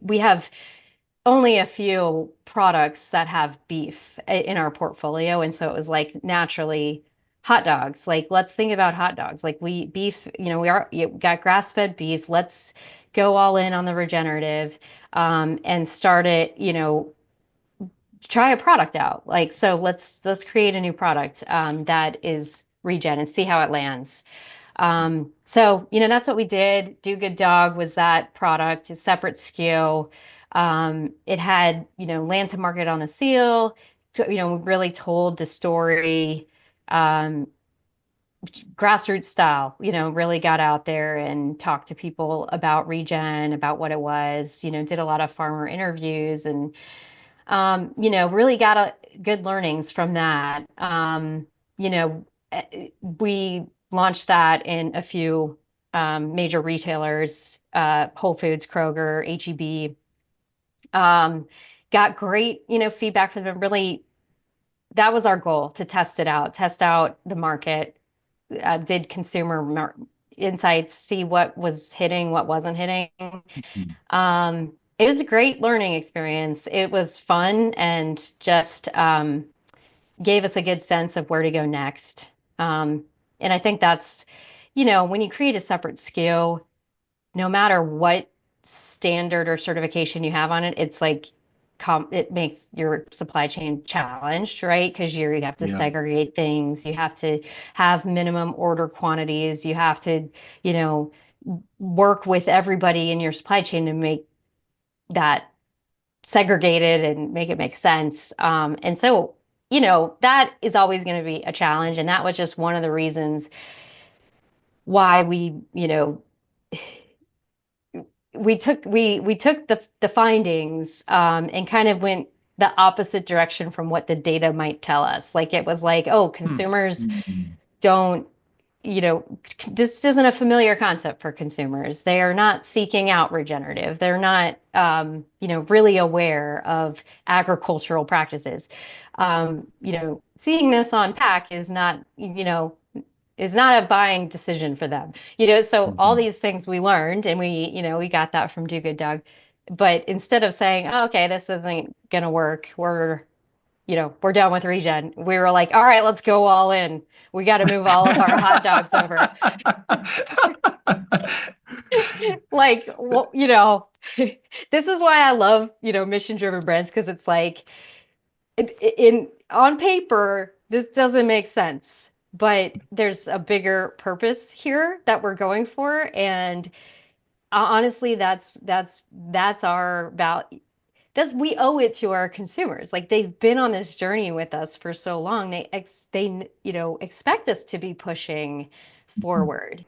we have only a few products that have beef in our portfolio. And so it was like naturally hot dogs. Like, let's think about hot dogs. Like beef, you got grass-fed beef. Let's go all in on the regenerative, and start it, try a product out. Like, so let's create a new product, that is regen and see how it lands. So, that's what we did. Do Good Dog was that product, a separate SKU. It had, land to market on the seal, really told the story, um, grassroots style, really got out there and talked to people about regen, about what it was, did a lot of farmer interviews and, really got good learnings from that. You know, we launched that in a few major retailers, Whole Foods, Kroger, HEB. Um, got great, feedback from them. Really, that was our goal to test it out, test out the market, did consumer insights, see what was hitting, what wasn't hitting. Mhm. It was a great learning experience. It was fun and just gave us a good sense of where to go next. Um, and I think that's, when you create a separate SKU, no matter what standard or certification you have on it, it's like it makes your supply chain challenged, right? Because you have to Yeah. segregate things, you have to have minimum order quantities, you have to, you know, work with everybody in your supply chain to make that segregated and make it make sense. And so, that is always going to be a challenge. And that was just one of the reasons why we took the findings, and kind of went the opposite direction from what the data might tell us. Like it was like, oh, Hmm. consumers Mhm. don't, this isn't a familiar concept for consumers. They are not seeking out regenerative. They're not, really aware of agricultural practices. Seeing this on pack is not a buying decision for them. So all Mhm. these things we learned, and we got that from Do Good Dog. But instead of saying, oh, okay, this isn't gonna work, we're done with regen. We were like, all right, let's go all in. We got to move all of our hot dogs over. Like, well, this is why I love, mission-driven brands, because it's like in on paper, this doesn't make sense, but there's a bigger purpose here that we're going for, and honestly, that's our value. That's We owe it to our consumers. Like they've been on this journey with us for so long. They expect us to be pushing forward.